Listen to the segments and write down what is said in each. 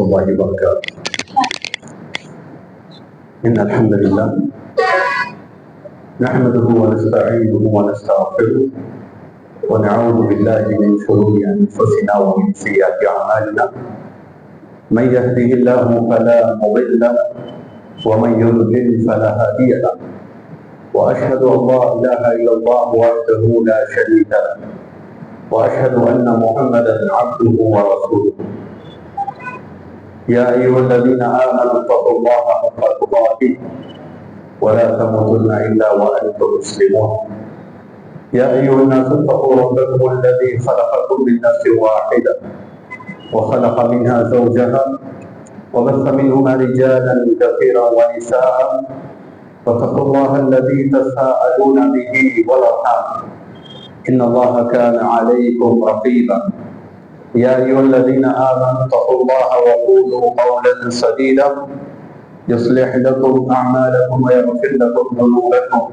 الله وبركاته. إن الحمد لله نحمده ونستعينه ونستغفره ونعوذ بالله من شرور أنفسنا ومن سيئات أعمالنا. من يهده الله فلا مضل له ومن يضلل فلا هادي له. وأشهد أن لا إله إلا الله وحده لا شريك له وأشهد أن محمدا عبده ورسوله. يا أيها الذين آمنوا اتقوا الله حق تقاته ولا تموتن إلا وأنتم مسلمون. يا أيها الناس اتقوا ربكم الذي خلقكم من نفس واحدة وخلق منها زوجها وبث منهما رجالا كثيرا ونساء واتقوا الله الذي تساءلون به والأرحام إن الله كان عليكم رقيبا. يا أيها الذين آمنوا اتقوا الله وقولوا قولا سديدا يصلح لكم أعمالكم ويغفر لكم ذنوبكم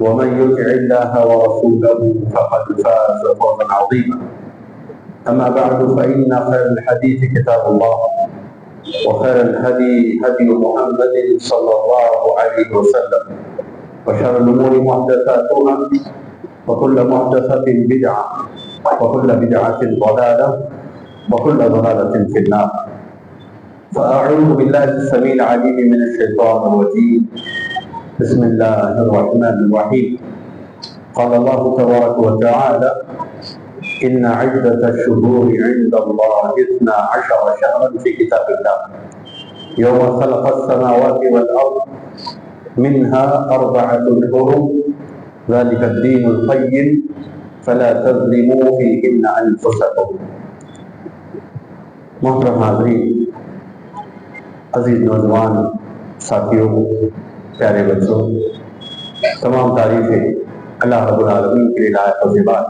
ومن يطع الله ورسوله فقد فاز فوزا عظيما. أما بعد فإن خير الحديث كتاب الله وخير الهدي هدي محمد صلى الله عليه وسلم وشر الأمور محدثاتها وكل محدثة بدعة وكل بدعة ضلالة وكل ضلالة في النار. فأعوذ بالله السميع العليم من الشيطان الرجيم. بسم الله الرحمن الرحيم. قال الله تبارك وتعالى إن عدة الشهور عند الله 12 شهرا في كتاب الله يوم خلق السماوات والأرض منها 4 حرم ذلك الدين القيم فلا تظلموا فيهن أنفسكم. محترم حاضرین، عزیز نوجوان ساتھیوں، پیارے بچوں، تمام تعریفیں اللہ رب العالمین کے لیے لائق و زیبا ہے،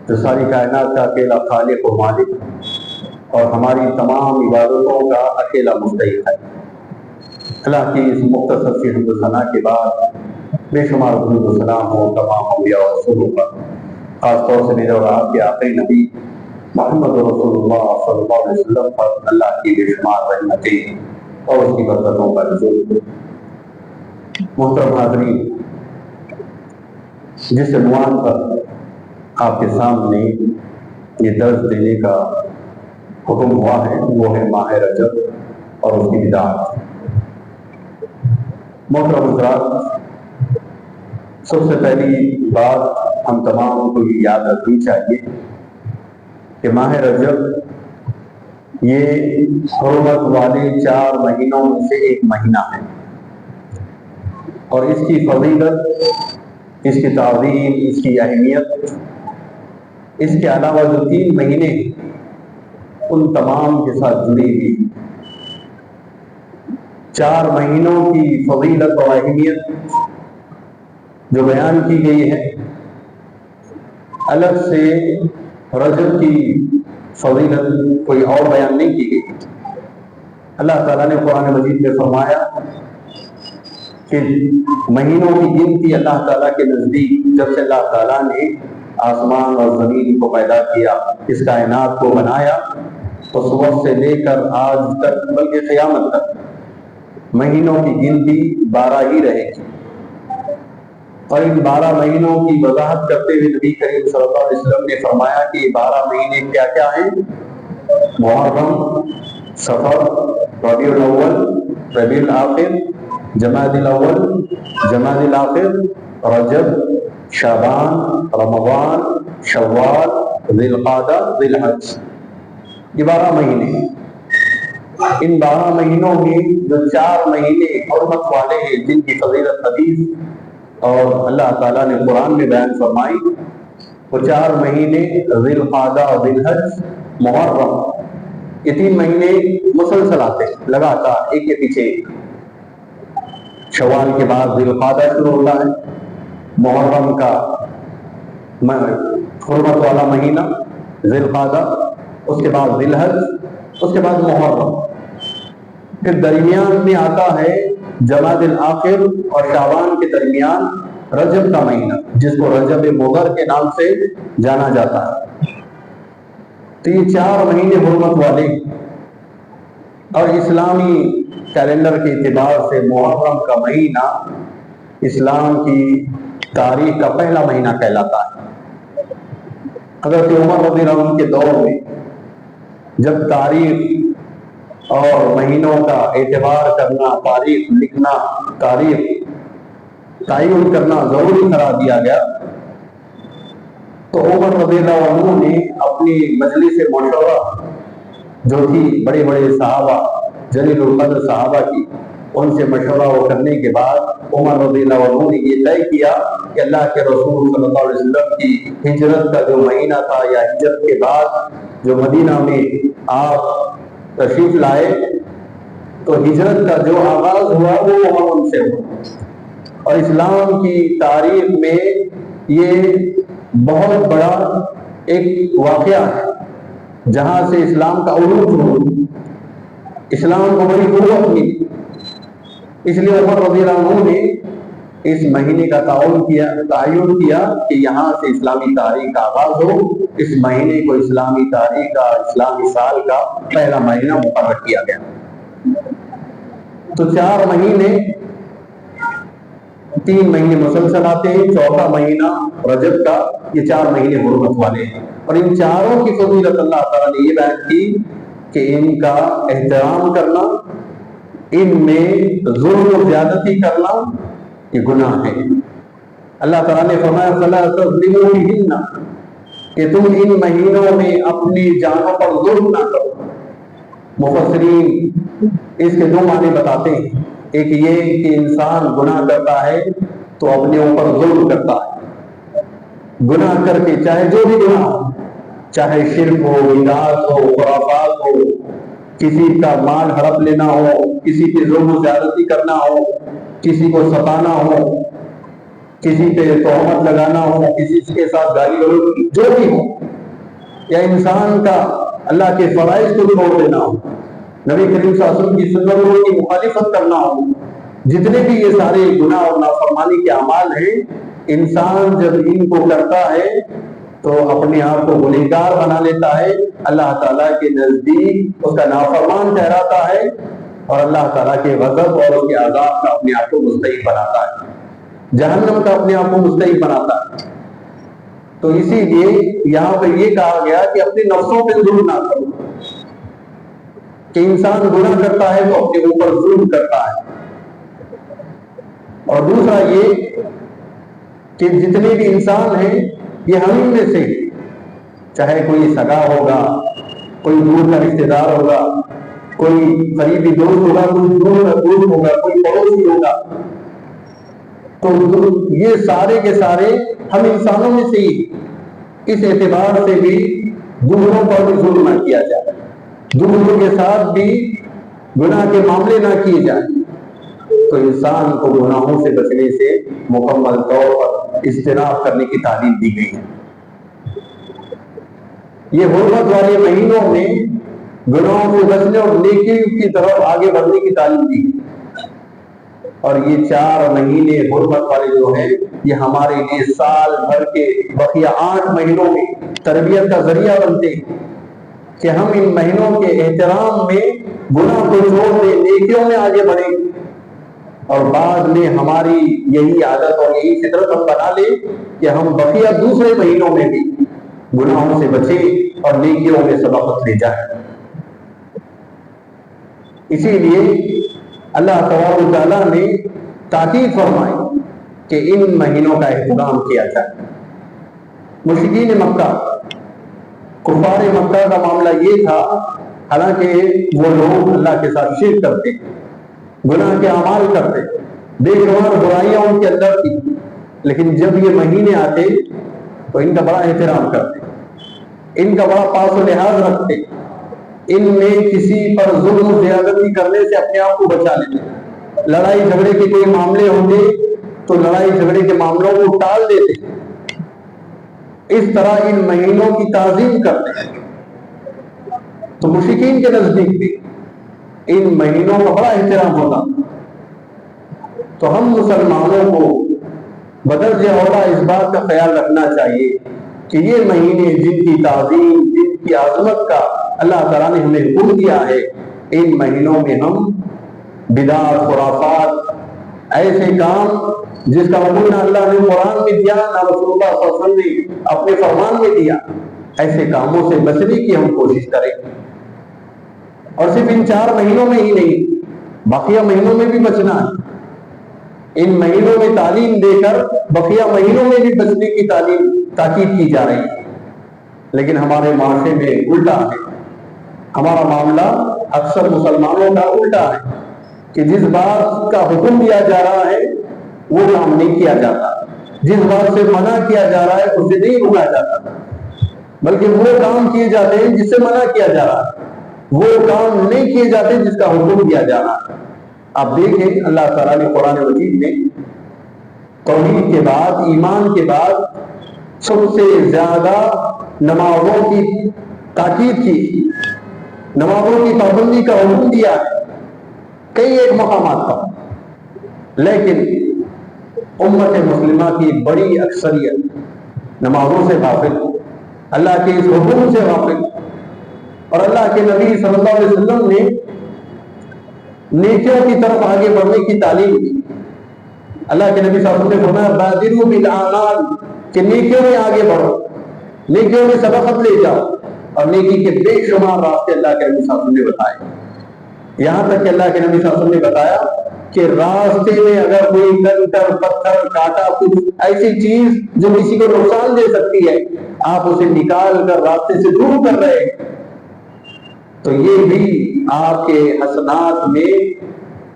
جو ساری کائنات کا اکیلا خالق و مالک اور ہماری تمام عبادتوں کا اکیلا مستحق ہے۔ اللہ کی اس مختصر سی حمد و ثنا کے بعد بے شمار درود و سلام ہو تمام انبیاء و رسولوں پر، خاص طور سے میرے اور آپ کے آخری نبی محمد رسول اللہ صلی اللہ علیہ وسلم پر اللہ کی بے شمار رحمتیں اور اس کی برکتوں کا نزول ہو۔ محترم حاضرین، جس عنوان پر آپ کے سامنے یہ درس دینے کا حکم ہوا ہے وہ ہے ماہ رجب اور اس کی بدعات۔ محترم حضرات، سب سے پہلی بات ہم تمام کو یہ یاد رکھنی چاہیے کہ ماہ رجب یہ حرمت والے 4 مہینوں میں سے ایک مہینہ ہے، اور اس کی فضیلت، اس کی تعظیم، اس کی اہمیت اس کے علاوہ جو 3 مہینے ان تمام کے ساتھ جڑی ہوئی۔ 4 مہینوں کی فضیلت اور اہمیت جو بیان کی گئی ہے، الگ سے رجب کی فضیلت کوئی اور بیان نہیں کی گئی۔ اللہ تعالیٰ نے قرآن مجید میں فرمایا کہ مہینوں کی گنتی اللہ تعالیٰ کے نزدیک جب سے اللہ تعالیٰ نے آسمان اور زمین کو پیدا کیا، اس کائنات کو بنایا، اس وقت سے لے کر آج تک بلکہ قیامت تک مہینوں کی گنتی 12 ہی رہے گی۔ اور ان 12 مہینوں کی وضاحت کرتے ہوئے نبی کریم صلی اللہ علیہ وسلم نے فرمایا کہ یہ 12 مہینے کیا کیا ہیں؟ محرم، صفر، ربیع الاول، ربیع الآخر، جمادی الاول، جمادی الآخر، رجب، شعبان، رمضان، شوال، ذی القعدہ، ذی الحج، یہ 12 مہینے ہیں۔ ان 12 مہینوں میں جو 4 مہینے حرمت والے ہیں، جن کی فضیلت حدیث اور اللہ تعالیٰ نے قرآن میں بیان فرمائی، وہ 4 مہینے ذی القعدہ اور ذی الحج، محرم، یہ 3 مہینے مسلسل آتے ہیں لگاتار ایک کے پیچھے ایک۔ شوال کے بعد ذی القعدہ شروع ہوتا ہے، محرم کا حرمت والا مہینہ ذی القعدہ، اس کے بعد ذی الحج، اس کے بعد محرم، پھر درمیان میں آتا ہے جمادی الاخر اور شعبان کے درمیان رجب کا مہینہ، جس کو رجب مضر کے نام سے جانا جاتا ہے۔ تو یہ 4 مہینے حرمت والے، اور اسلامی کیلنڈر کے اعتبار سے محرم کا مہینہ اسلام کی تاریخ کا پہلا مہینہ کہلاتا ہے۔ حضرت عمر رضی اللہ عنہ کے دور میں جب تاریخ اور مہینوں کا اعتبار کرنا، تاریخ لکھنا، تاریخ تعین کرنا ضروری قرار دیا گیا، تو عمر رضی اللہ عنہ نے اپنی مجلس مشورہ جو تھی بڑے بڑے صحابہ، جلیل القدر صحابہ کی، ان سے مشورہ کرنے کے بعد عمر رضی اللہ عنہ نے یہ طے کیا کہ اللہ کے رسول صلی اللہ علیہ وسلم کی ہجرت کا جو مہینہ تھا یا ہجرت کے بعد جو مدینہ میں آپ تشریف لائے، تو ہجرت کا جو آغاز ہوا وہ محرم سے ہوا، اور اسلام کی تاریخ میں یہ بہت بڑا ایک واقعہ ہے جہاں سے اسلام کا عروج ہوا، اسلام کو بڑی قوت ملی۔ اس لیے عمر رضی اللہ عنہ نے اس مہینے کا تعین کیا کہ یہاں سے اسلامی تاریخ کا آغاز ہو، اس مہینے کو اسلامی تاریخ کا، اسلامی سال کا پہلا مہینہ مقرر کیا گیا۔ تو 4 مہینے، 3 مہینے مسلسل آتے ہیں، چوتھا مہینہ رجب کا، یہ 4 مہینے حرمت والے ہیں، اور ان چاروں کی فضیلت اللہ تعالیٰ نے یہ بیان کی کہ ان کا احترام کرنا، ان میں ظلم و زیادتی کرنا یہ گناہ ہے۔ اللہ تعالیٰ نے فرمایا فَلَا تَظْلِمُوا فِيهِنَّ کہ تم ان مہینوں میں اپنی جانوں پر ظلم نہ کرو۔ مفسرین اس کے 2 معنی بتاتے ہیں، ایک یہ کہ انسان گناہ کرتا ہے تو اپنے اوپر ظلم کرتا ہے، گناہ کر کے چاہے جو بھی گناہ ہو، چاہے شرک ہو، بدعت ہو، خرافات ہو، کسی کا مال ہڑپ لینا ہو، کسی پہ ظلم و زیادتی کرنا ہو، کسی کو ستانا ہو، کسی پہ تہمت لگانا ہو، کسی کے ساتھ گالی گلوچ جو بھی ہو، یا انسان کا اللہ کے فرائض کو چھوڑ دینا ہو، نبی کریم صلی اللہ علیہ وسلم کی سنتوں کی مخالفت کرنا ہو، جتنے بھی یہ سارے گناہ اور نافرمانی کے اعمال ہیں، انسان جب ان کو کرتا ہے تو اپنے آپ کو گنہگار بنا لیتا ہے، اللہ تعالیٰ کے نزدیک اس کا نافرمان ٹھہراتا ہے، اور اللہ تعالیٰ کے غضب اور اس کے عذاب کا اپنے آپ کو مستحق بناتا ہے، جہنم کا اپنے آپ کو مستحق بناتا ہے۔ تو اسی لیے یہاں پہ یہ کہا گیا کہ اپنے نفسوں پہ ظلم نہ کرو، کہ انسان گناہ کرتا ہے تو اپنے اوپر ظلم کرتا ہے۔ اور دوسرا یہ کہ جتنے بھی انسان ہیں یہ ہم میں سے، چاہے کوئی سگا ہوگا، کوئی دور کا رشتہ دار ہوگا، کوئی قریبی دوست ہوگا، کوئی دور کا دوست ہوگا، کوئی پڑوسی ہوگا، تو یہ سارے کے سارے ہم انسانوں میں سے ہی، اس اعتبار سے بھی دوسروں پر بھی ظلم نہ کیا جائے، دوسروں کے ساتھ بھی گناہ کے معاملے نہ کیے جائیں، تو انسان کو گناہوں سے بچنے سے مکمل طور پر اجتناب کرنے کی تعلیم دی گئی ہے۔ یہ حرمت والے مہینوں میں گناہوں سے بچنے اور نیکی کی طرف آگے بڑھنے کی تعلیم دی گئی، اور یہ 4 مہینے حرمت والے جو ہیں یہ ہمارے لیے سال بھر کے بقیہ 8 مہینوں میں تربیت کا ذریعہ بنتے ہیں کہ ہم ان مہینوں کے احترام میں گناہ کو چھوڑ دیں، نیکیوں میں آگے بڑھیں، اور بعد میں ہماری یہی عادت اور یہی فطرت ہم بنا لیں کہ ہم بقیہ دوسرے مہینوں میں بھی گناہوں سے بچیں اور نیکیوں میں سبقت لے جائیں۔ اسی لیے اللہ تبارک و تعالیٰ نے تاکید فرمائی کہ ان مہینوں کا اہتمام کیا جائے۔ مشرکین مکہ، کفار مکہ کا معاملہ یہ تھا، حالانکہ وہ لوگ اللہ کے ساتھ شرک کرتے، گناہ کے اعمال کرتے، بے شمار برائیاں ان کے اندر تھی، لیکن جب یہ مہینے آتے تو ان کا بڑا احترام کرتے، ان کا بڑا پاس و لحاظ رکھتے، ان میں کسی پر ظلم و زیادتی کرنے سے اپنے آپ کو بچا لیتے، لڑائی جھگڑے کے کوئی معاملے ہوتے تو لڑائی جھگڑے کے معاملوں کو ٹال دیتے، اس طرح ان مہینوں کی تعظیم کرتے ہیں۔ تو مشرکین کے نزدیک بھی ان مہینوں کا بڑا احترام ہوتا، تو ہم مسلمانوں کو بدرجہ اولا اس بات کا خیال رکھنا چاہیے کہ یہ مہینے جن کی تعظیم، جن کی عظمت کا اللہ تعالیٰ نے ہمیں حکم دیا ہے، ان مہینوں میں ہم بدعت، خرافات، ایسے کام جس کا حکم نہ اللہ نے قرآن میں دیا نہ رسول اللہ صلی اللہ علیہ وسلم نے اپنے فرمان میں دیا، ایسے کاموں سے بچنے کی ہم کوشش کریں. اور صرف ان 4 مہینوں میں ہی نہیں، بقیہ مہینوں میں بھی بچنا ہے. ان مہینوں میں تعلیم دے کر بقیہ مہینوں میں بھی بچنے کی تعلیم تاکید کی جا رہی ہے. لیکن ہمارے معاشرے میں الٹا ہے. ہمارا معاملہ اکثر مسلمانوں کا الٹا ہے کہ جس بات کا حکم دیا جا رہا ہے وہ کام نہیں کیا جاتا، جس بات سے منع کیا جا رہا ہے اسے نہیں رکا جاتا، بلکہ وہ کام کیے جاتے ہیں جس سے منع کیا جا رہا ہے، وہ کام نہیں کیے جاتے جس کا حکم دیا جا رہا ہے. آپ دیکھیں اللہ تعالیٰ نے قرآن مجید میں توحید کے بعد، ایمان کے بعد سب سے زیادہ نمازوں کی تاکید کی، نمازوں کی پابندی کا حکم دیا ہے کئی ایک مقامات پر. لیکن امت مسلمہ کی بڑی اکثریت نمازوں سے غافل، اللہ کے اس حکم سے غافل. اور اللہ کے نبی صلی اللہ علیہ وسلم نے نیکیوں کی طرف آگے بڑھنے کی تعلیم دی. اللہ کے نبی صلی اللہ علیہ وسلم نے فرمایا بادروا بالاعمال، کہ نیکیوں میں آگے بڑھو، نیکیوں میں سبقت لے جاؤ. اور نیکی کے بے شمار راستے اللہ کے نبی صلی اللہ علیہ وسلم نے بتائے. یہاں تک کہ اللہ کے نبی صلی اللہ علیہ وسلم نے بتایا کہ راستے میں اگر کوئی کنکر، پتھر، کانٹا، کچھ ایسی چیز جو کسی کو نقصان دے سکتی ہے، آپ اسے نکال کر راستے سے دور کر رہے ہیں، تو یہ بھی آپ کے حسنات میں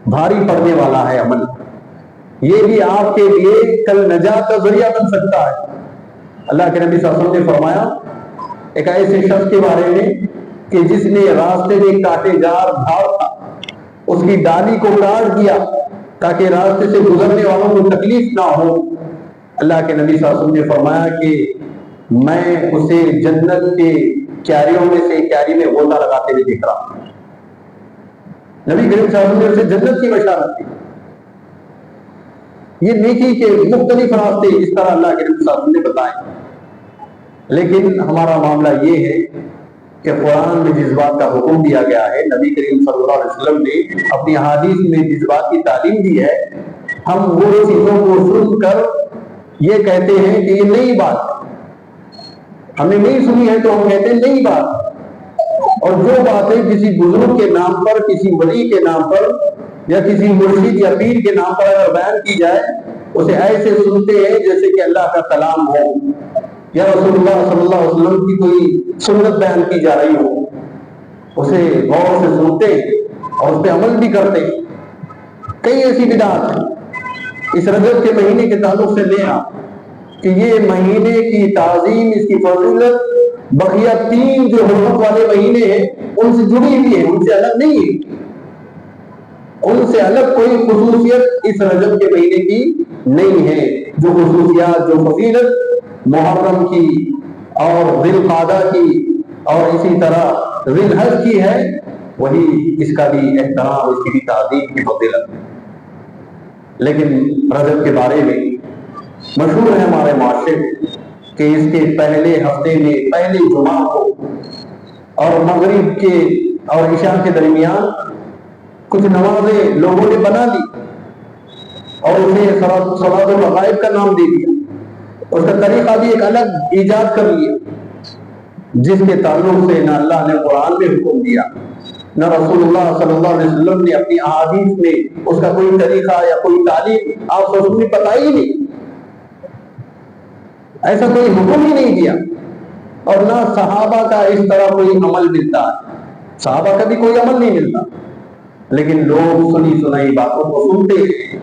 بھاری پڑنے والا ہے عمل. یہ بھی آپ کے لیے کل نجات کا ذریعہ بن سکتا ہے. اللہ کے نبی صلی اللہ علیہ وسلم نے فرمایا ایک ایسے شخص کے بارے میں کہ جس نے راستے میں کاٹے جار جھاڑ تھا، اس کی ڈالی کو کاٹ دیا تاکہ راستے سے گزرنے والوں کو تکلیف نہ ہو. اللہ کے نبی صلی اللہ علیہ وسلم نے فرمایا کہ میں اسے جنت کے کیاریوں میں سے کیاری میں غوطہ لگاتے ہوئے دیکھ رہا ہوں. نبی کریم صلی اللہ علیہ وسلم نے اسے جنت کی بشارت دی. یہ نیکی کے مختلف راستے اس طرح اللہ کے نبی صلی اللہ علیہ وسلم نے بتائے. لیکن ہمارا معاملہ یہ ہے کہ قرآن میں جس بات کا حکم دیا گیا ہے، نبی کریم صلی اللہ علیہ وسلم نے اپنی احادیث میں جس بات کی تعلیم دی ہے، ہم وہ چیزوں کو سن کر یہ کہتے ہیں کہ یہ نئی بات ہے. ہم نے نہیں سنی ہے تو ہم کہتے ہیں نئی بات. اور جو باتیں کسی بزرگ کے نام پر، کسی ولی کے نام پر یا کسی مرشد یا پیر کے نام پر اگر بیان کی جائے، اسے ایسے سنتے ہیں جیسے کہ اللہ کا کلام ہو یا رسول اللہ صلی اللہ علیہ وسلم کی کوئی سنت بیان کی جا رہی ہو. اسے غور سے سنتے اور اس پہ عمل بھی کرتے. کئی ایسی بدعات ہیں. اس رجب کے مہینے کے تعلق سے لے آپ کہ یہ مہینے کی تعظیم، اس کی فضیلت بقیہ 3 جو حرمت والے مہینے ہیں ان سے جڑی ہوئی ہے، ان سے الگ نہیں ہے. ان سے الگ کوئی خصوصیت اس رجب کے مہینے کی نہیں ہے. جو خصوصیات، جو فضیلت محرم کی اور ذی القعدہ کی اور اسی طرح ذی الحج کی ہے، وہی اس کا بھی احترام، اس کی بھی تعظیم کی فضیلت. لیکن رجب کے بارے میں مشہور ہے ہمارے معاشرے میں کہ اس کے پہلے ہفتے میں پہلے جمعہ کو اور مغرب کے اور عشاء کے درمیان کچھ نمازیں لوگوں نے بنا لی اور اسے صلاۃ الغائب کا نام دے دیا. اس کا طریقہ بھی ایک الگ ایجاد کر لیا جس کے تعلق سے نہ اللہ نے قرآن میں حکم دیا، نہ رسول اللہ صلی اللہ علیہ وسلم نے اپنی احادیث میں اس کا کوئی طریقہ یا کوئی تعلیم آپ کو بتائی ہی نہیں. ایسا کوئی حکم ہی نہیں دیا. اور نہ صحابہ کا اس طرح کوئی عمل ملتا ہے. صحابہ کا بھی کوئی عمل نہیں ملتا. لیکن لوگ سنی سنائی باتوں کو سنتے ہیں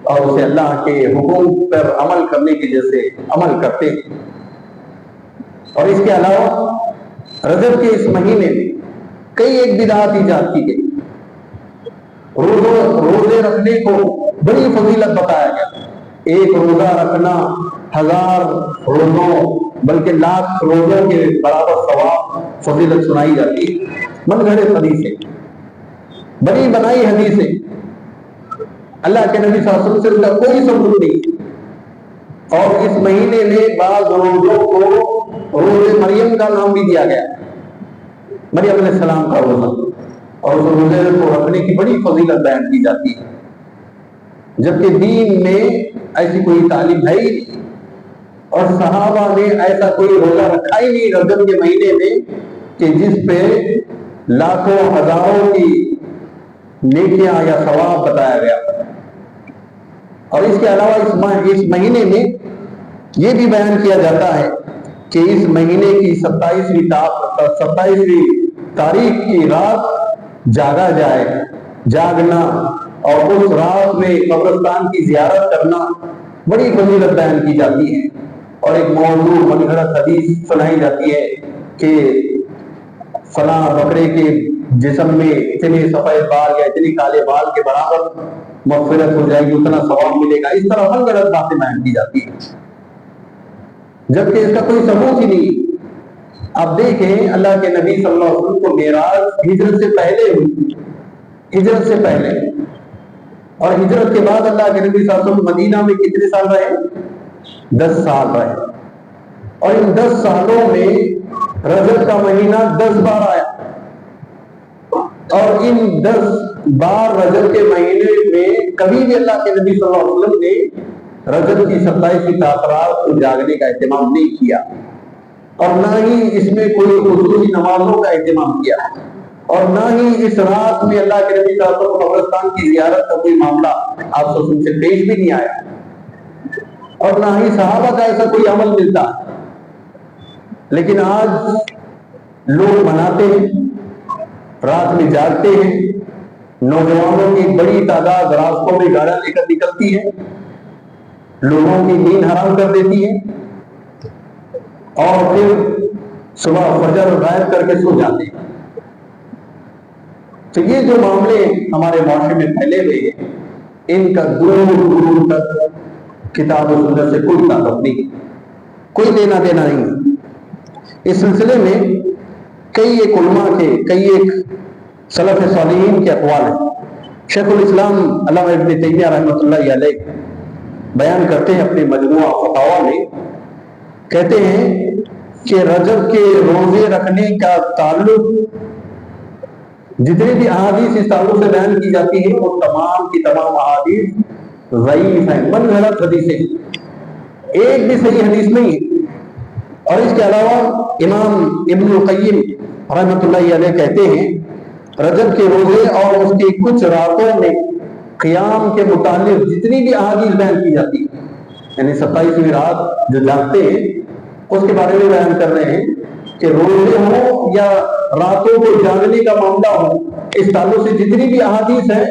اور اسے اللہ کے حکم پر عمل کرنے کی جیسے عمل کرتے ہیں. اور اس کے علاوہ رجب کے اس مہینے میں کئی ایک بدعات ایجاد کی گئی. روزے رکھنے کو بڑی فضیلت بتایا گیا. ایک روزہ رکھنا 1000 روزوں بلکہ لاکھ روزوں کے برابر ثواب فضیلت سنائی جاتی ہے. من گھڑے حدیثیں، بنی بنائی حدیثیں، اللہ کے نبی صلی اللہ علیہ وسلم سے اس کا کوئی ثبوت نہیں. اور اس مہینے میں بعض روزوں کو روزے مریم کا نام بھی دیا گیا، مریم علیہ السلام کا روزہ. اور اس روزے کو رکھنے کی بڑی فضیلت بیان کی جاتی ہے، جبکہ دین میں ایسی کوئی تعلیم ہے ہی نہیں، اور صحابہ نے ایسا کوئی روزہ رکھا ہی نہیں رجب کے مہینے میں کہ جس پہ لاکھوں ہزاروں کی نیکیاں یا ثواب بتایا گیا۔ اور اس کے علاوہ اس مہینے میں یہ بھی بیان کیا جاتا ہے کہ اس مہینے کی 27ویں تاریخ کی رات جاگا جائے، جاگنا اور اس رات میں قبرستان کی زیارت کرنا بڑی فضیلت بیان کی جاتی ہے۔ اور ایک موضوع من گھڑت حدیث سنائی جاتی ہے کہ فلاں بکرے کے جسم میں اتنے سفید بال یا اتنے کالے بال کے برابر مغفرت ہو جائے گی، اتنا ثواب ملے گا، اس طرح من گھڑت باتیں بیان کی جاتی ہے، جبکہ اس کا کوئی ثبوت ہی نہیں۔ اب دیکھیں اللہ کے نبی صلی اللہ علیہ وسلم کو معراج ہجرت سے پہلے ہوئی، ہجرت سے پہلے، اور ہجرت کے بعد اللہ کے نبی صلی اللہ علیہ وسلم مدینہ میں کتنے سال رہے؟ 10 سال رہے، اور ان 10 سالوں میں رجب کا مہینہ 10 بار آیا، اور ان 10 بار رجب کے مہینے میں کبھی بھی اللہ کے نبی صلی اللہ علیہ وسلم نے رجب کی 27ویں رات کو جاگنے کا اہتمام نہیں کیا، اور نہ ہی اس میں کوئی خصوصی نمازوں کا اہتمام کیا، اور نہ ہی اس رات میں اللہ کے نبی صلی اللہ علیہ وسلم قبرستان کی زیارت کا کوئی معاملہ آپ سے پیش بھی نہیں آیا، اور نہ ہی صحابہ کا ایسا کوئی عمل ملتا۔ لیکن آج لوگ مناتے ہیں، رات میں جاگتے ہیں، نوجوانوں کی بڑی تعداد راستوں میں گاڑیاں لے کر نکلتی ہے، لوگوں کی نیند حرام کر دیتی ہے، اور پھر صبح فجر غائب کر کے سو جاتے ہیں۔ تو یہ جو معاملے ہمارے معاشرے میں پھیلے ہوئے ہیں، ان کا دور دور تک کتاب و سنت سے کوئی تعلق نہیں، کوئی لینا دینا نہیں۔ اس سلسلے میں کئی ایک علماء کے، کئی ایک سلف صالحین کے اقوال ہیں۔ شیخ الاسلام علامہ ابن تیمیہ رحمۃ اللہ علیہ بیان کرتے ہیں اپنے مجموعہ فتاوی میں، کہتے ہیں کہ رجب کے روزے رکھنے کا تعلق، جتنی بھی احادیث اس تعلق سے بیان کی جاتی ہیں وہ تمام کی تمام احادیث ضعیف ہیں، من گھڑت حدیثیں، ایک بھی صحیح حدیث نہیں ہے۔ اور اس کے علاوہ امام ابن القیم رحمۃ اللہ علیہ کہتے ہیں رجب کے روزے اور اس کی کچھ راتوں میں قیام کے متعلق جتنی بھی احادیث بیان کی جاتی ہے، یعنی 27ویں رات جو جاگتے ہیں اس کے بارے میں بیان کر رہے ہیں کہ روزے ہوں یا راتوں کو جاگنے کا معاملہ ہو، اس تعلق سے جتنی بھی احادیث ہیں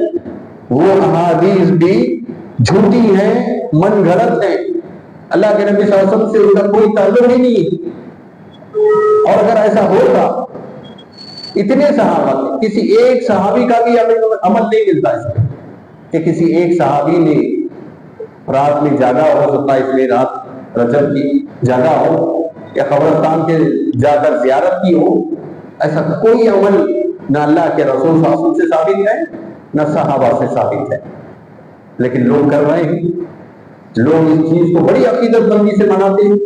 وہ احادیث بھی جھوٹی ہیں، من گھڑت ہیں، اللہ کے نبی صلی اللہ علیہ وسلم سے اس کا کوئی تعلق ہی نہیں ہے۔ اور اگر ایسا ہوتا، اتنے صحابہ تھے، کسی ایک صحابی کا بھی عمل نہیں ملتا ہے کہ کسی ایک صحابی نے رات میں جاگا ہو، 27ویں رات رجب کی جاگا ہو، یا قبرستان کے جا کر زیارت کی ہو، ایسا کوئی عمل نہ اللہ کے رسول صلی اللہ علیہ وسلم سے ثابت ہے نہ صحابہ سے ثابت ہے، لیکن لوگ کر رہے ہیں، لوگ اس چیز کو بڑی عقیدت مندی سے مناتے ہیں۔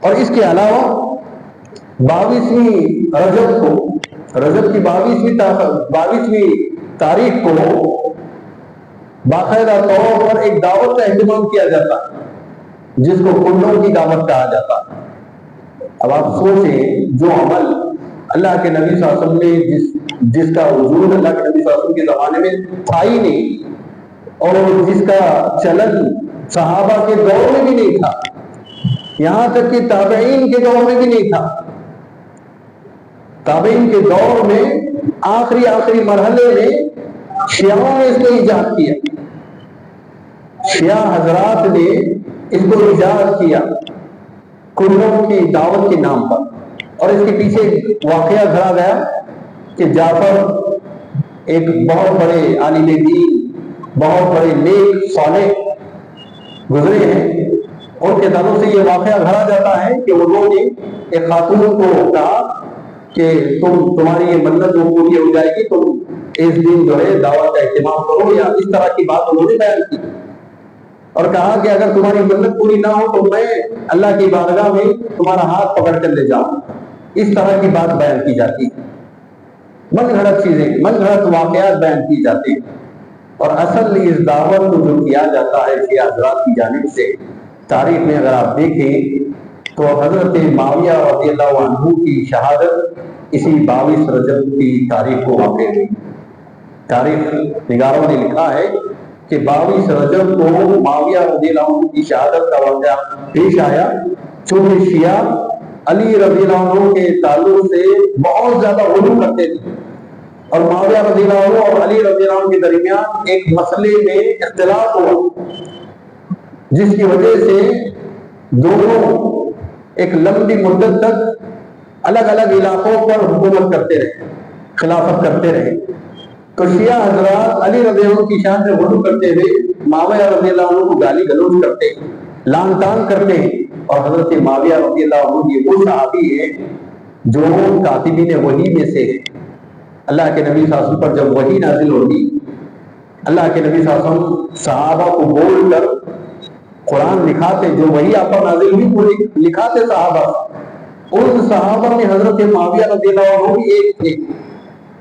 اور اس کے علاوہ 22ویں رجب کو، رجب کی 22ویں تاریخ کو باقاعدہ طور پر ایک دعوت کا اہتمام کیا جاتا ہے جس کو کنڈوں کی دعوت کہا جاتا ہے۔ اب آپ سوچیں، جو عمل اللہ کے نبی صلی اللہ علیہ وسلم نے جس کا وجود اللہ کے نبی صلی اللہ علیہ وسلم کے زمانے میں تھا ہی نہیں، اور جس کا چلن صحابہ کے دور میں بھی نہیں تھا، یہاں تک کہ تابعین کے دور میں بھی نہیں تھا، تابعین کے دور میں آخری مرحلے میں شیعوں نے اس کو ایجاد کیا، شیعہ حضرات نے اس کو ایجاد کیا کنڈوں کی دعوت کے نام پر۔ اور اس کے پیچھے واقعہ گھڑا گیا کہ جعفر ایک بہت بڑے عالم دین، بہت بڑے نیک صالح گزرے ہیں، ان کے تعلق سے یہ واقعہ گھڑا جاتا ہے کہ انہوں نے ایک خاتون کو کہا کہ تمہاری یہ منت وہ پوری ہو جائے گی، تم اس دن جو ہے دعوت کا اہتمام کرو، یا اس طرح کی بات انہوں نے بیان کی، اور کہا کہ اگر تمہاری منت پوری نہ ہو تو میں اللہ کی بارگاہ میں تمہارا ہاتھ پکڑ کر لے جاؤں، اس طرح کی بات بیان کی جاتی ہے۔ من گھڑت چیزیں، من گھڑت واقعات بیان کی جاتی ہیں، اور اصل اس دعوت کو جو کیا جاتا ہے شیعہ حضرات کی جانب سے، تاریخ میں اگر آپ دیکھیں تو حضرت معاویہ رضی اللہ عنہ کی شہادت اسی 22 رجب کی تاریخ کو واقع ہوئی۔ تاریخ نگاروں نے لکھا ہے کہ 22 رجب کو معاویہ رضی اللہ عنہ کی شہادت کا واقعہ پیش آیا، چونکہ شیعہ علی رضی اللہ عنہ کے تعلق سے بہت زیادہ غلو کرتے تھے، اور معاویہ رضی اللہ عنہ اور علی رضی اللہ عنہ کے درمیان ایک مسئلے میں اختلاف ہوا، جس کی وجہ سے دونوں ایک لمبی مدت تک الگ الگ علاقوں پر حکومت کرتے رہے، خلافت کرتے رہے۔ تو شیعہ حضرات علی رضی اللہ عنہ کی شان سے غلو کرتے ہوئے معاویہ رضی اللہ عنہ کو گالی گلوچ کرتے، لعن طعن کرتے ہیں، اور حضرت معاویہ رضی اللہ عنہ یہ وہ صحابی ہے جو کاتبین وحی میں سے ہے۔ اللہ کے نبی صلی اللہ علیہ وسلم پر جب وحی نازل ہوتی، اللہ کے نبی صلی اللہ علیہ وسلم صحابہ کو بول کر قرآن لکھاتے، جو وحی آپ پر نازل ہوئی پوری لکھاتے صحابہ، ان صحابہ میں حضرت معاویہ رضی اللہ عنہ بھی ایک تھے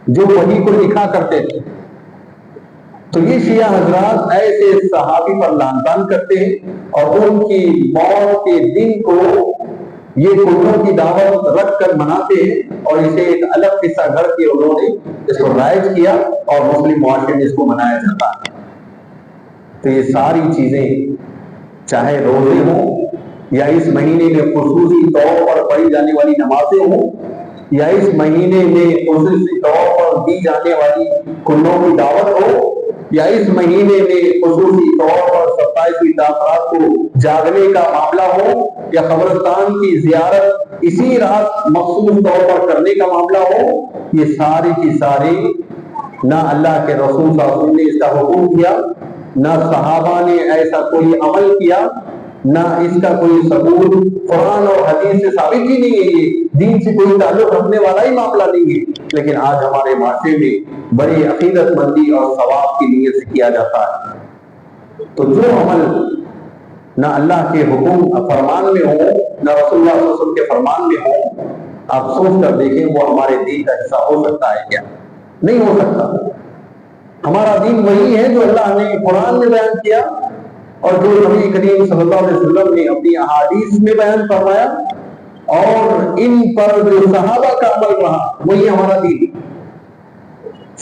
جو وحی کو لکھا کرتے تھے۔ تو یہ شیعہ حضرات ایسے صحابی پر لعن طعن کرتے ہیں، اور ان کی موت کے دن کو یہ کفر کی دعوت رکھ کر مناتے ہیں، اور اسے ایک الگ قصہ گھڑ کے انہوں نے اس کو رائج کیا، اور مسلم معاشرے میں اس کو منایا جاتا ہے۔ تو یہ ساری چیزیں چاہے روزے ہوں، یا اس مہینے میں خصوصی طور پر پڑھی جانے والی نمازیں ہوں، یا اس مہینے میں خصوصی طور پر دی جانے والی کلوں کی دعوت ہو، یا اس مہینے میں خصوصی طور پر 27 تاثرات کو جاگنے کا معاملہ ہو، یا قبرستان کی زیارت اسی رات مخصوص طور پر کرنے کا معاملہ ہو، یہ ساری کی ساری نہ اللہ کے رسول صلی اللہ علیہ وسلم نے اس کا حکم کیا، نہ صحابہ نے ایسا کوئی عمل کیا، نہ اس کا کوئی ثبوت قرآن اور حدیث سے ثابت ہی نہیں ہے، یہ دین سے کوئی تعلق رکھنے والا ہی معاملہ نہیں ہے، لیکن آج ہمارے معاشرے میں بڑی عقیدت مندی اور ثواب کی نیت سے کیا جاتا ہے۔ تو جو عمل نہ اللہ کے حکم فرمان میں ہو، نہ رسول اللہ صلی اللہ علیہ وسلم کے فرمان میں ہو، آپ سوچ کر دیکھیں وہ ہمارے دین کا حصہ ہو سکتا ہے کیا؟ نہیں ہو سکتا۔ ہمارا دین وہی ہے جو اللہ نے قرآن میں بیان کیا، اور جو نبی کریم صلی اللہ علیہ وسلم نے اپنی احادیث میں بیان فرمایا، اور ان پر جو صحابہ کا عمل رہا وہی ہمارا دین،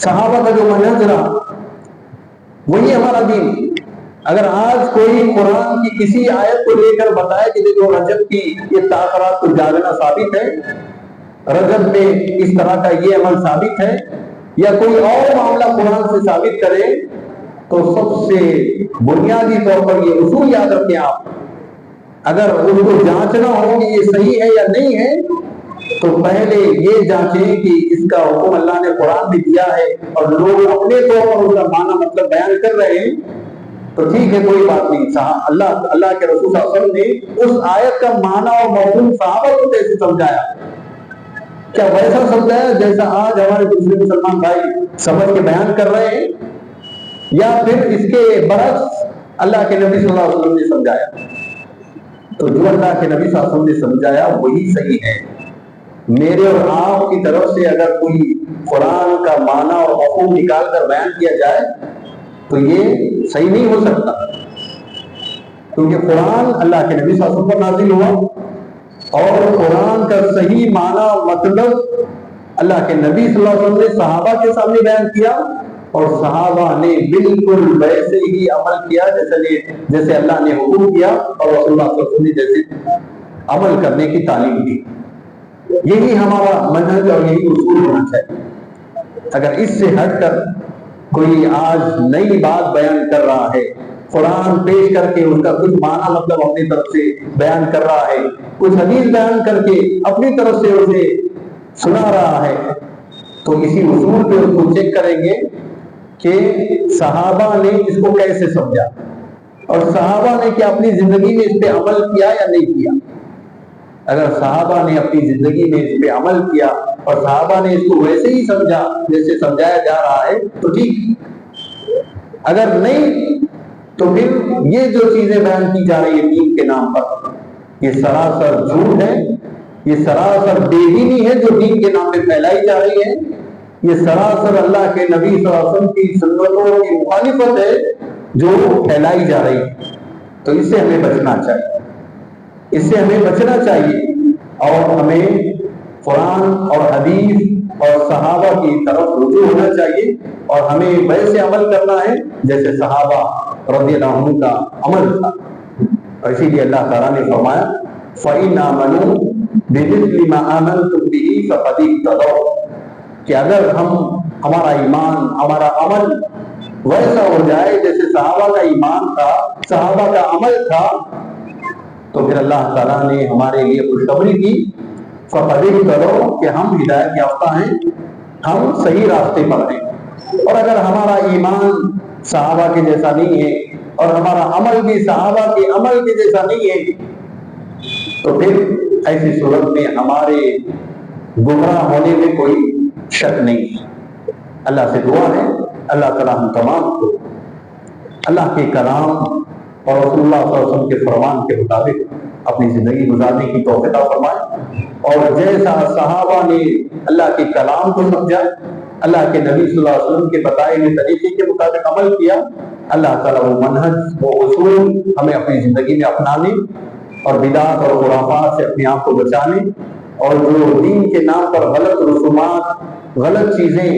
صحابہ کا جو منہج رہا وہی ہمارا دین۔ اگر آج کوئی قرآن کی کسی آیت کو لے کر بتائے کہ دیکھو رجب کی یہ تاخرات کو جاگنا ثابت ہے، رجب میں اس طرح کا یہ عمل ثابت ہے، یا کوئی اور معاملہ قرآن سے ثابت کرے، تو سب سے بنیادی طور پر یہ اصول یاد رکھیں آپ، اگر ان کو جانچنا ہو کہ یہ صحیح ہے یا نہیں ہے، تو پہلے یہ جانچیں کہ اس کا حکم اللہ نے قرآن میں دیا ہے، اور لوگ اپنے طور پر اس کا معنی مطلب بیان کر رہے ہیں، تو ٹھیک ہے کوئی بات نہیں۔ اللہ کے رسول صلی اللہ علیہ وسلم نے اس آیت کا معنی اور مفہوم صحابہ کو کیسے سمجھایا؟ کیا ویسا سمجھایا جیسا آج ہمارے دوسرے مسلمان بھائی سمجھ کے بیان کر رہے ہیں، یا پھر اس کے برعکس اللہ کے نبی صلی اللہ علیہ وسلم نے سمجھایا؟ تو جو اللہ کے نبی صلی اللہ علیہ وسلم نے سمجھایا وہی صحیح ہے۔ میرے اور آپ کی طرف سے اگر کوئی قرآن کا معنی اور مفہوم نکال کر بیان کیا جائے تو یہ صحیح نہیں ہو سکتا، کیونکہ قرآن اللہ کے نبی صلی اللہ علیہ وسلم پر نازل ہوا، اور قرآن کا صحیح معنی مطلب اللہ کے نبی صلی اللہ علیہ وسلم نے صحابہ کے سامنے بیان کیا، اور صحابہ نے بالکل ویسے ہی عمل کیا جیسے اللہ نے حکم کیا، اور رسول اللہ صلی اللہ علیہ وسلم نے جیسے عمل کرنے کی تعلیم دی۔ یہی ہمارا منہج اور یہی اصول ہونا چاہیے۔ اگر اس سے ہٹ کر کوئی آج نئی بات بیان کر رہا ہے، قرآن پیش کر کے اس کا کچھ معنی مطلب اپنی طرف سے بیان کر رہا ہے، کچھ حدیث بیان کر کے اپنی طرف سے اسے سنا رہا ہے، تو اسی اصول پہ اس کو چیک کریں گے کہ صحابہ نے اس کو کیسے سمجھا، اور صحابہ نے کیا اپنی زندگی میں اس پہ عمل کیا یا نہیں کیا۔ اگر صحابہ نے اپنی زندگی میں اس پہ عمل کیا اور صحابہ نے اس کو ویسے ہی سمجھا جیسے سمجھایا جا رہا ہے تو ٹھیک، اگر نہیں تو پھر یہ جو چیزیں بیان کی جا رہی ہیں دین کے نام پر، یہ سراسر جھوٹ ہے، یہ سراسر بے دینی ہے جو دین کے نام پہ پھیلائی جا رہی ہے، یہ سراسر اللہ کے نبی صلی اللہ علیہ وسلم کی سنتوں کی مخالفت ہے جو پھیلائی جا رہی ہے. تو اس سے ہمیں بچنا چاہیے، اس سے ہمیں بچنا چاہیے، اور ہمیں قرآن اور حدیث اور صحابہ کی طرف رجوع ہونا چاہیے، اور ہمیں ویسے عمل کرنا ہے جیسے صحابہ رضی اللہ عنہ کا عمل تھا. اور اسی لیے اللہ تعالیٰ نے فرمایا فَإِنْ آمَنُوا بِمِثْلِ مَا آمَنْتُمْ بِهِ فَقَدِ اهْتَدَوْا، کہ اگر ہمارا ایمان، ہمارا عمل ویسا ہو جائے جیسے صحابہ کا ایمان تھا، صحابہ کا عمل تھا، تو پھر اللہ تعالیٰ نے ہمارے لیے خوشخبری کی فَقَدِ اهْتَدَوْا کہ ہم ہدایت یافتہ ہیں، ہم صحیح راستے پر ہیں. اور اگر ہمارا ایمان صحابہ کے جیسا نہیں ہے اور ہمارا عمل بھی صحابہ کے عمل کے جیسا نہیں ہے، تو پھر ایسی صورت میں ہمارے گمراہ ہونے میں کوئی شک نہیں ہے. اللہ سے دعا ہے اللہ تعالیٰ ہم تمام کو اللہ کے کلام اور رسول اللہ صلی اللہ علیہ وسلم کے فرمان کے مطابق اپنی زندگی گزارنے کی توفیق عطا فرمائے، اور جیسا صحابہ نے اللہ کے کلام کو سمجھا، اللہ کے نبی صلی اللہ علیہ وسلم کے بتائے ہوئے طریقے کے مطابق عمل کیا، اللہ تعالیٰ وہ منہج، وہ اصول ہمیں اپنی زندگی میں اپنانے اور بدعات اور خرافات سے اپنے آپ کو بچانے، اور جو دین کے نام پر غلط رسومات، غلط چیزیں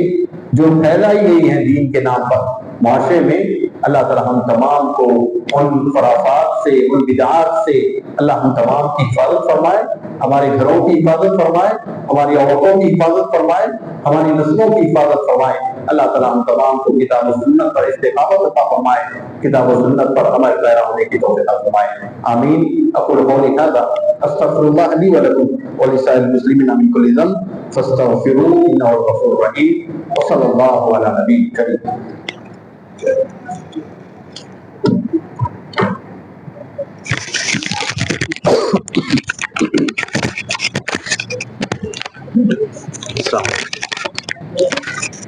جو پھیلائی گئی ہیں دین کے نام پر معاشرے میں، اللہ تعالیٰ ہم تمام کو ان خرافات سے، ان بدعات سے اللہ ہم تمام کی حفاظت فرمائے، ہمارے گھروں کی حفاظت فرمائے، ہماری عورتوں کی حفاظت فرمائے، ہماری نسلوں کی حفاظت فرمائے. اللہ تعالیٰ ہم تمام کو کتاب و سنت پر استقامت عطا فرمائے، کتاب و سنت پر عمل پیرا ہونے کی توفیق عطا فرمائے. آمین. اقول قولی ھذا استغفر اللہ لی ولکم ولسائر المسلمین من کل ذنب فاستغفروہ انہ هو الغفور الرحیم. وصلی اللہ علی نبی کریم. السلام علیکم.